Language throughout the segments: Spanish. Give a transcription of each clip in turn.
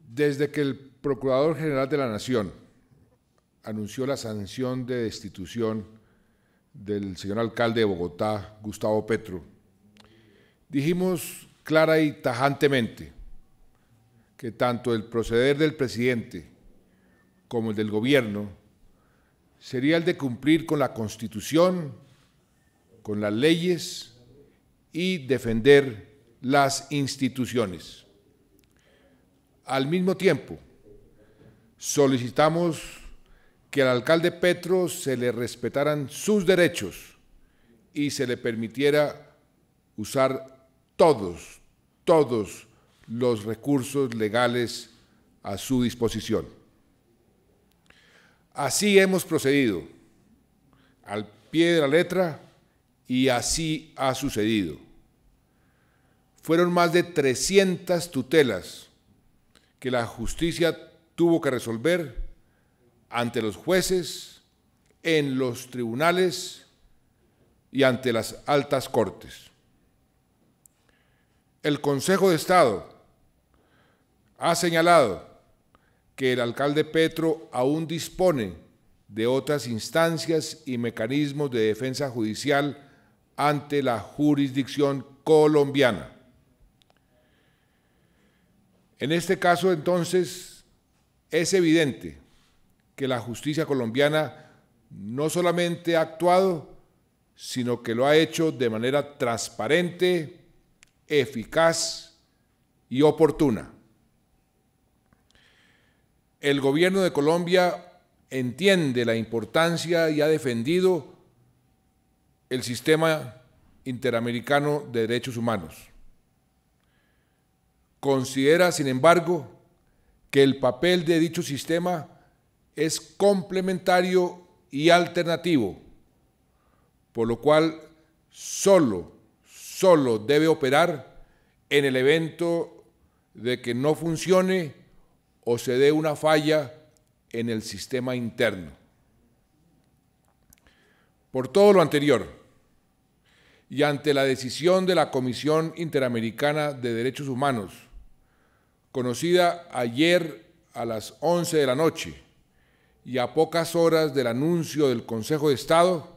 Desde que el Procurador General de la Nación anunció la sanción de destitución del señor alcalde de Bogotá, Gustavo Petro, dijimos clara y tajantemente que tanto el proceder del presidente como el del gobierno sería el de cumplir con la Constitución, con las leyes y defender las instituciones. Al mismo tiempo, solicitamos que al alcalde Petro se le respetaran sus derechos y se le permitiera usar todos los recursos legales a su disposición. Así hemos procedido, al pie de la letra, y así ha sucedido. Fueron más de 300 tutelas que la justicia tuvo que resolver ante los jueces, en los tribunales y ante las altas cortes. El Consejo de Estado ha señalado que el alcalde Petro aún dispone de otras instancias y mecanismos de defensa judicial ante la jurisdicción colombiana. En este caso, entonces, es evidente que la justicia colombiana no solamente ha actuado, sino que lo ha hecho de manera transparente, eficaz y oportuna. El gobierno de Colombia entiende la importancia y ha defendido el sistema interamericano de derechos humanos. Considera, sin embargo, que el papel de dicho sistema es complementario y alternativo, por lo cual solo debe operar en el evento de que no funcione o se dé una falla en el sistema interno. Por todo lo anterior, y ante la decisión de la Comisión Interamericana de Derechos Humanos, conocida ayer a las 11 de la noche y a pocas horas del anuncio del Consejo de Estado,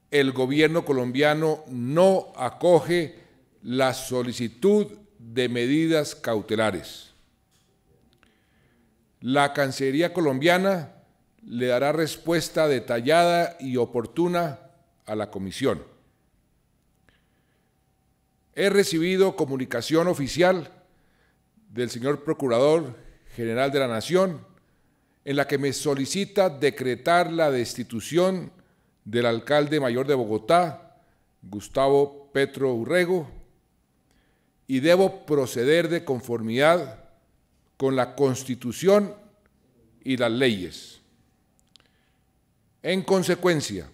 el gobierno colombiano no acoge la solicitud de medidas cautelares. La Cancillería colombiana le dará respuesta detallada y oportuna a la Comisión. He recibido comunicación oficial del señor Procurador General de la Nación, en la que me solicita decretar la destitución del alcalde mayor de Bogotá, Gustavo Petro Urrego, y debo proceder de conformidad con la Constitución y las leyes. En consecuencia,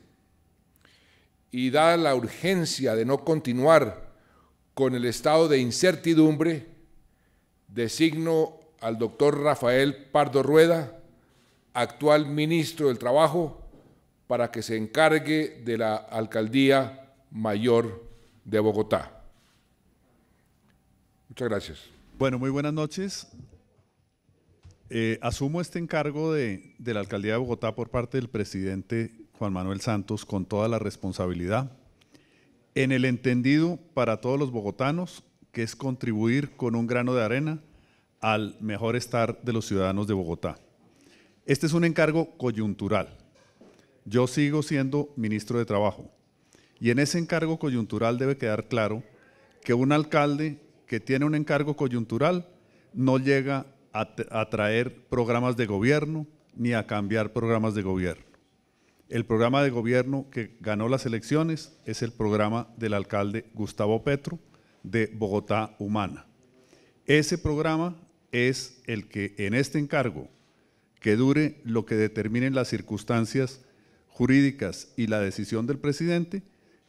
y dada la urgencia de no continuar con el estado de incertidumbre, designo al doctor Rafael Pardo Rueda, actual ministro del Trabajo, para que se encargue de la Alcaldía Mayor de Bogotá. Muchas gracias. Bueno, muy buenas noches. Asumo este encargo de la Alcaldía de Bogotá por parte del presidente Juan Manuel Santos con toda la responsabilidad, en el entendido para todos los bogotanos, que es contribuir con un grano de arena al mejor estar de los ciudadanos de Bogotá. Este es un encargo coyuntural. Yo sigo siendo ministro de Trabajo y en ese encargo coyuntural debe quedar claro que un alcalde que tiene un encargo coyuntural no llega a traer programas de gobierno ni a cambiar programas de gobierno. El programa de gobierno que ganó las elecciones es el programa del alcalde Gustavo Petro de Bogotá Humana. Ese programa es el que en este encargo, que dure lo que determinen las circunstancias jurídicas y la decisión del presidente,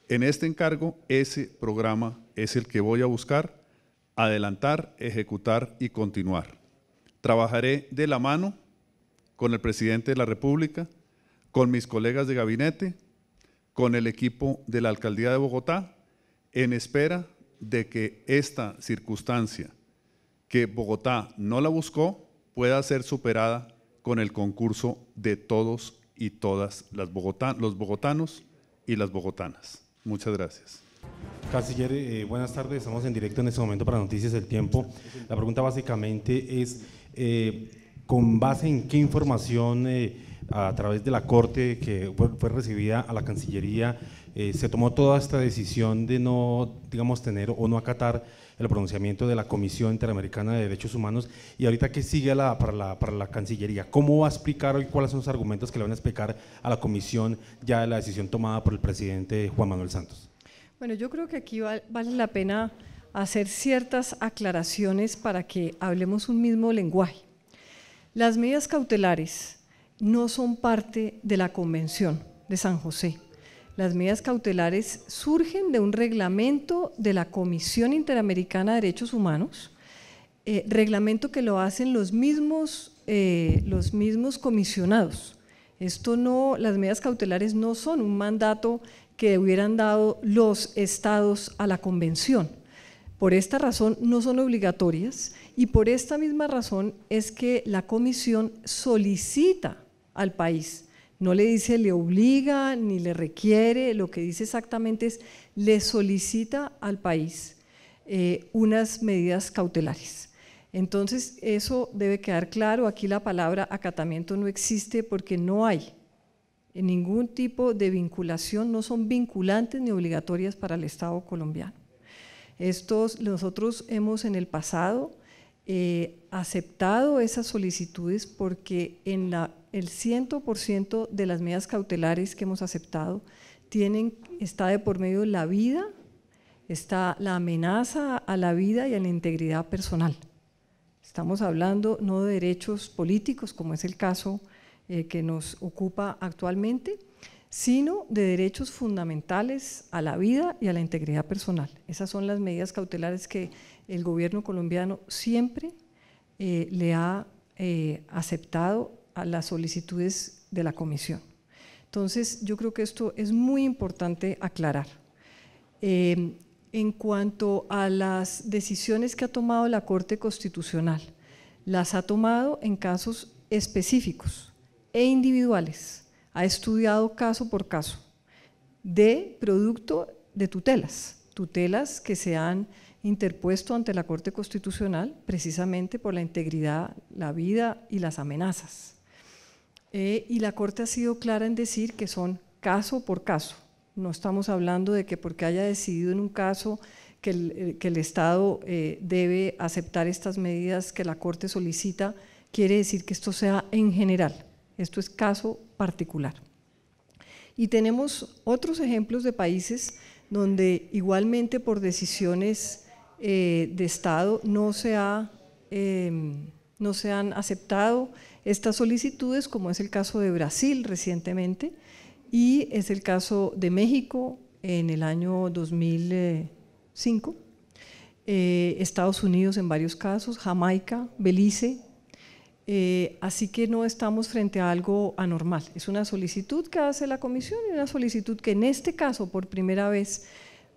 en este encargo ese programa es el que voy a buscar, adelantar, ejecutar y continuar. Trabajaré de la mano con el presidente de la República con mis colegas de gabinete, con el equipo de la Alcaldía de Bogotá, en espera de que esta circunstancia, que Bogotá no la buscó, pueda ser superada con el concurso de todos y todas los bogotanos y las bogotanas. Muchas gracias. Canciller, buenas tardes, estamos en directo en este momento para Noticias del Tiempo. La pregunta básicamente es, ¿con base en qué información a través de la Corte que fue recibida a la Cancillería se tomó toda esta decisión de no, digamos, tener o no acatar el pronunciamiento de la Comisión Interamericana de Derechos Humanos? Y ahorita, ¿qué sigue para la Cancillería? ¿Cómo va a explicar hoy cuáles son los argumentos que le van a explicar a la Comisión ya de la decisión tomada por el presidente Juan Manuel Santos? Bueno, yo creo que aquí vale la pena hacer ciertas aclaraciones para que hablemos un mismo lenguaje. Las medidas cautelares no son parte de la Convención de San José. Las medidas cautelares surgen de un reglamento de la Comisión Interamericana de Derechos Humanos, reglamento que lo hacen los mismos comisionados. Las medidas cautelares no son un mandato que hubieran dado los estados a la convención. Por esta razón no son obligatorias y por esta misma razón es que la comisión solicita al país, no le dice le obliga ni le requiere, lo que dice exactamente es le solicita al país unas medidas cautelares. Entonces eso debe quedar claro, aquí la palabra acatamiento no existe porque no hay ningún tipo de vinculación, no son vinculantes ni obligatorias para el Estado colombiano. Nosotros hemos en el pasado aceptado esas solicitudes porque en el 100% de las medidas cautelares que hemos aceptado está de por medio la vida, está la amenaza a la vida y a la integridad personal. Estamos hablando no de derechos políticos, como es el caso que nos ocupa actualmente, sino de derechos fundamentales a la vida y a la integridad personal. Esas son las medidas cautelares que el gobierno colombiano siempre le ha aceptado a las solicitudes de la comisión. Entonces, yo creo que esto es muy importante aclarar. En cuanto a las decisiones que ha tomado la Corte Constitucional, las ha tomado en casos específicos e individuales, ha estudiado caso por caso, de producto de tutelas que se han interpuesto ante la Corte Constitucional precisamente por la integridad, la vida y las amenazas. Y la Corte ha sido clara en decir que son caso por caso, no estamos hablando de que porque haya decidido en un caso que el Estado debe aceptar estas medidas que la Corte solicita, quiere decir que esto sea en general. Esto es caso particular. Y tenemos otros ejemplos de países donde igualmente por decisiones de Estado no se han aceptado estas solicitudes, como es el caso de Brasil recientemente y es el caso de México en el año 2005, Estados Unidos en varios casos, Jamaica, Belice. Así que no estamos frente a algo anormal, es una solicitud que hace la comisión y una solicitud que en este caso por primera vez,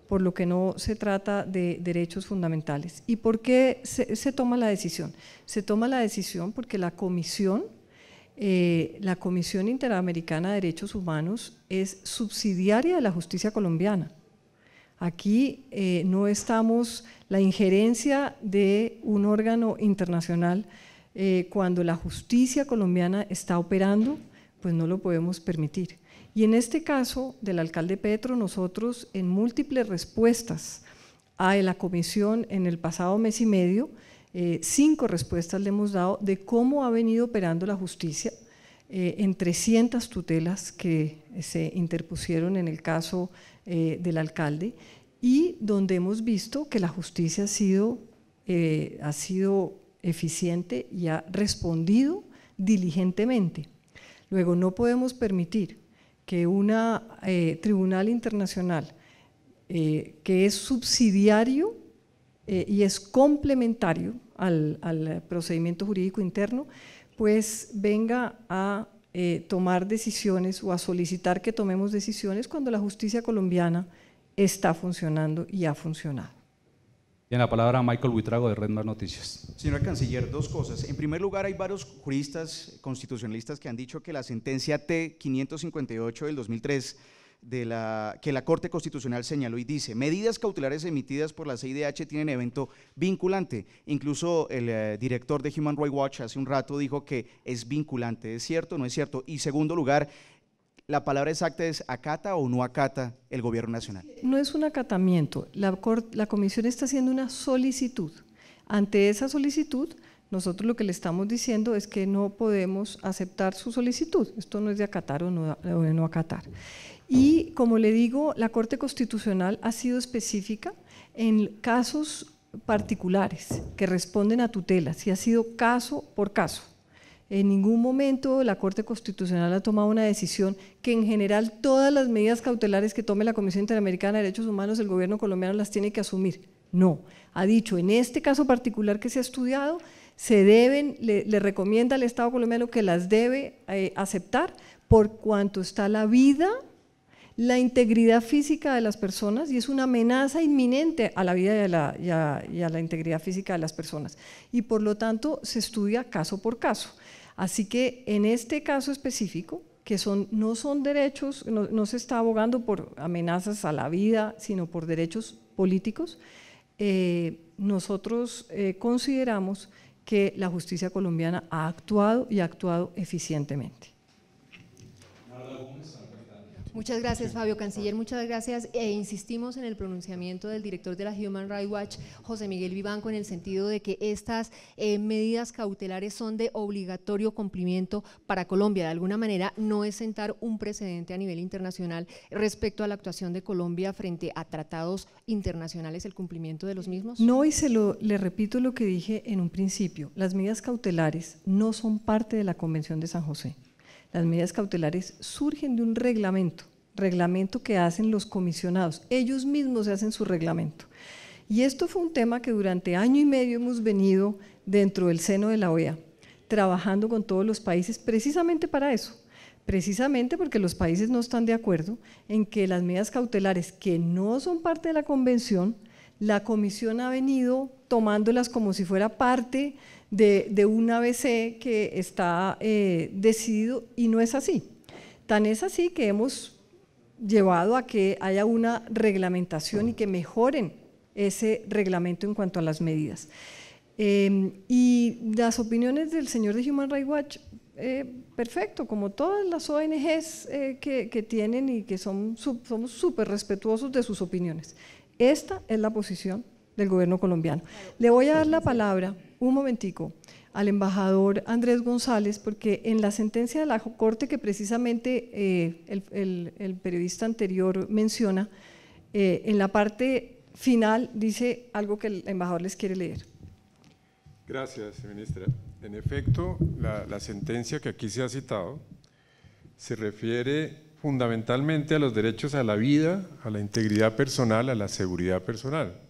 por lo que no se trata de derechos fundamentales. ¿Y por qué se toma la decisión? Se toma la decisión porque la Comisión Interamericana de Derechos Humanos es subsidiaria de la justicia colombiana. Aquí no estamos, la injerencia de un órgano internacional cuando la justicia colombiana está operando, pues no lo podemos permitir. Y en este caso del alcalde Petro, nosotros en múltiples respuestas a la comisión en el pasado mes y medio, 5 respuestas le hemos dado de cómo ha venido operando la justicia en 300 tutelas que se interpusieron en el caso del alcalde y donde hemos visto que la justicia ha sido eficiente y ha respondido diligentemente. Luego, no podemos permitir que un tribunal internacional que es subsidiario y es complementario al procedimiento jurídico interno, pues venga a tomar decisiones o a solicitar que tomemos decisiones cuando la justicia colombiana está funcionando y ha funcionado. Tiene la palabra Michael Buitrago de Red Más Noticias. Señor Canciller, dos cosas. En primer lugar, hay varios juristas constitucionalistas que han dicho que la sentencia T-558 del 2003 que la Corte Constitucional señaló y dice: medidas cautelares emitidas por la CIDH tienen evento vinculante. Incluso el director de Human Rights Watch hace un rato dijo que es vinculante. ¿Es cierto o no es cierto? Y segundo lugar, ¿la palabra exacta es acata o no acata el Gobierno Nacional? No es un acatamiento, la Comisión está haciendo una solicitud. Ante esa solicitud, nosotros lo que le estamos diciendo es que no podemos aceptar su solicitud. Esto no es de acatar o de no acatar. Y como le digo, la Corte Constitucional ha sido específica en casos particulares que responden a tutelas y ha sido caso por caso. En ningún momento la Corte Constitucional ha tomado una decisión que en general todas las medidas cautelares que tome la Comisión Interamericana de Derechos Humanos el gobierno colombiano las tiene que asumir. No, ha dicho en este caso particular que se ha estudiado, le recomienda al Estado colombiano que las debe aceptar por cuanto está la vida, la integridad física de las personas y es una amenaza inminente a la vida y a la integridad física de las personas. Y por lo tanto se estudia caso por caso. Así que en este caso específico, que no son derechos, no se está abogando por amenazas a la vida, sino por derechos políticos, nosotros consideramos que la justicia colombiana ha actuado y ha actuado eficientemente. Muchas gracias, Fabio Canciller, muchas gracias. Insistimos en el pronunciamiento del director de la Human Rights Watch, José Miguel Vivanco, en el sentido de que estas medidas cautelares son de obligatorio cumplimiento para Colombia. De alguna manera no es sentar un precedente a nivel internacional respecto a la actuación de Colombia frente a tratados internacionales, el cumplimiento de los mismos. No, y le repito lo que dije en un principio, las medidas cautelares no son parte de la Convención de San José. Las medidas cautelares surgen de un reglamento que hacen los comisionados, ellos mismos se hacen su reglamento. Y esto fue un tema que durante año y medio hemos venido dentro del seno de la OEA, trabajando con todos los países precisamente para eso, precisamente porque los países no están de acuerdo en que las medidas cautelares que no son parte de la convención, la Comisión ha venido tomándolas como si fuera parte de un ABC que está decidido y no es así. Tan es así que hemos llevado a que haya una reglamentación y que mejoren ese reglamento en cuanto a las medidas. Y las opiniones del señor de Human Rights Watch, perfecto, como todas las ONGs que tienen y que somos súper respetuosos de sus opiniones. Esta es la posición del gobierno colombiano. Le voy a dar la palabra, un momentico, al embajador Andrés González, porque en la sentencia de la Corte que precisamente el periodista anterior menciona, en la parte final dice algo que el embajador les quiere leer. Gracias, ministra. En efecto, la sentencia que aquí se ha citado se refiere fundamentalmente a los derechos a la vida, a la integridad personal, a la seguridad personal.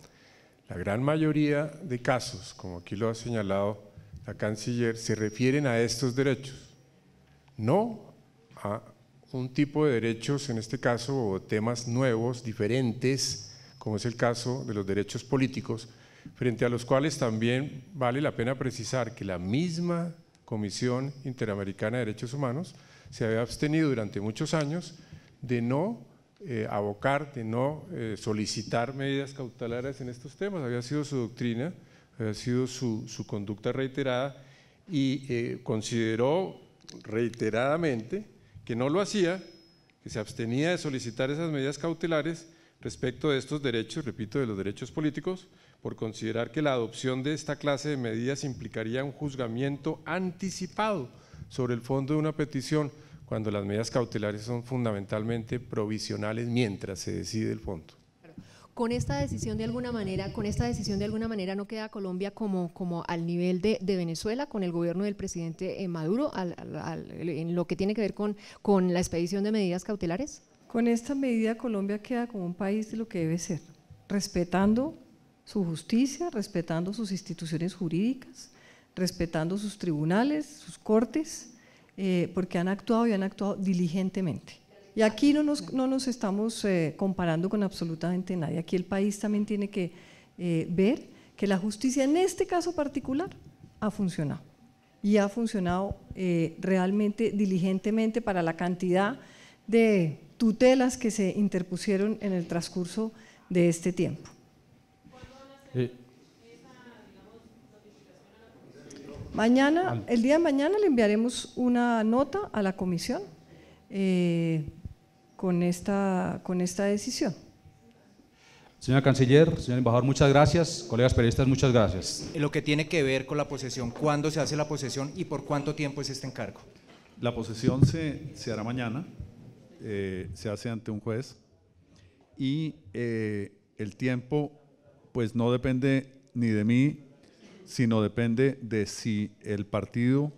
La gran mayoría de casos, como aquí lo ha señalado la canciller, se refieren a estos derechos, no a un tipo de derechos, en este caso, o temas nuevos, diferentes, como es el caso de los derechos políticos, frente a los cuales también vale la pena precisar que la misma Comisión Interamericana de Derechos Humanos se había abstenido durante muchos años de no abocar, de no solicitar medidas cautelares en estos temas. Había sido su doctrina, había sido su conducta reiterada y consideró reiteradamente que no lo hacía, que se abstenía de solicitar esas medidas cautelares respecto de estos derechos, repito, de los derechos políticos, por considerar que la adopción de esta clase de medidas implicaría un juzgamiento anticipado sobre el fondo de una petición, cuando las medidas cautelares son fundamentalmente provisionales mientras se decide el fondo. Con esta decisión de alguna manera, no queda Colombia como al nivel de Venezuela, con el gobierno del presidente Maduro, en lo que tiene que ver con la expedición de medidas cautelares. Con esta medida Colombia queda como un país de lo que debe ser, respetando su justicia, respetando sus instituciones jurídicas, respetando sus tribunales, sus cortes, porque han actuado y han actuado diligentemente. Y aquí no nos estamos comparando con absolutamente nadie. Aquí el país también tiene que ver que la justicia en este caso particular ha funcionado. Y ha funcionado realmente diligentemente para la cantidad de tutelas que se interpusieron en el transcurso de este tiempo. Mañana, el día de mañana le enviaremos una nota a la comisión con esta decisión. Señora Canciller, señor embajador, muchas gracias. Colegas periodistas, muchas gracias. En lo que tiene que ver con la posesión, ¿cuándo se hace la posesión y por cuánto tiempo es este encargo? La posesión se hará mañana, se hace ante un juez y el tiempo pues no depende ni de mí, sino depende de si el partido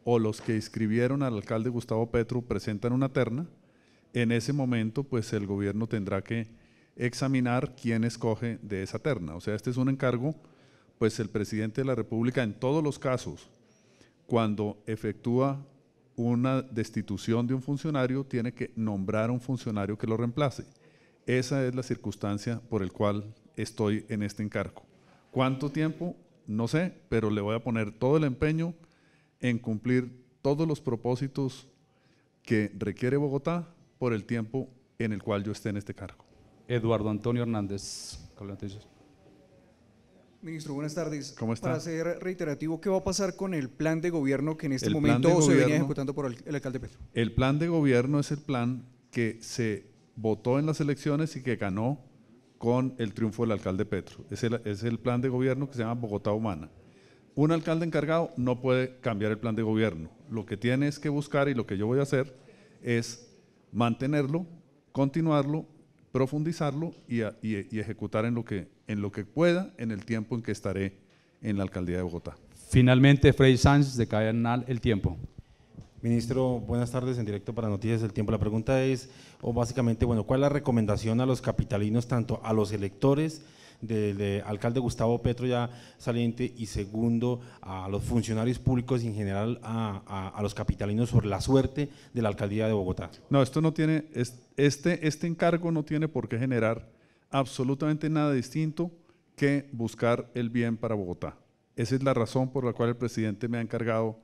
o los que inscribieron al alcalde Gustavo Petro presentan una terna. En ese momento pues el gobierno tendrá que examinar quién escoge de esa terna. O sea, este es un encargo, pues el presidente de la República en todos los casos, cuando efectúa una destitución de un funcionario, tiene que nombrar a un funcionario que lo reemplace. Esa es la circunstancia por la cual estoy en este encargo. ¿Cuánto tiempo? No sé, pero le voy a poner todo el empeño en cumplir todos los propósitos que requiere Bogotá por el tiempo en el cual yo esté en este cargo. Eduardo Antonio Hernández, Noticias. Ministro, buenas tardes. ¿Cómo está? Para ser reiterativo, ¿qué va a pasar con el plan de gobierno que en este momento se venía ejecutando por el alcalde Petro? El plan de gobierno es el plan que se votó en las elecciones y que ganó con el triunfo del alcalde Petro. Es el plan de gobierno que se llama Bogotá Humana. Un alcalde encargado no puede cambiar el plan de gobierno. Lo que tiene es que buscar, y lo que yo voy a hacer es mantenerlo, continuarlo, profundizarlo y ejecutar en lo que pueda en el tiempo en que estaré en la alcaldía de Bogotá. Finalmente, Freddy Sanz, de Canal El Tiempo. Ministro, buenas tardes, en directo para Noticias del Tiempo. La pregunta es, básicamente, bueno, ¿cuál es la recomendación a los capitalinos, tanto a los electores del alcalde Gustavo Petro ya saliente y segundo a los funcionarios públicos y en general a los capitalinos sobre la suerte de la alcaldía de Bogotá? No, esto no tiene, este encargo no tiene por qué generar absolutamente nada distinto que buscar el bien para Bogotá. Esa es la razón por la cual el presidente me ha encargado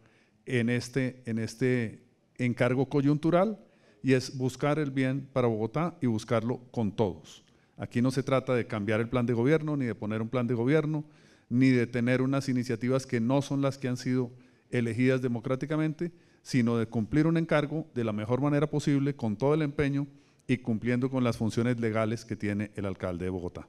en este encargo coyuntural, y es buscar el bien para Bogotá y buscarlo con todos. Aquí no se trata de cambiar el plan de gobierno, ni de poner un plan de gobierno, ni de tener unas iniciativas que no son las que han sido elegidas democráticamente, sino de cumplir un encargo de la mejor manera posible, con todo el empeño y cumpliendo con las funciones legales que tiene el alcalde de Bogotá.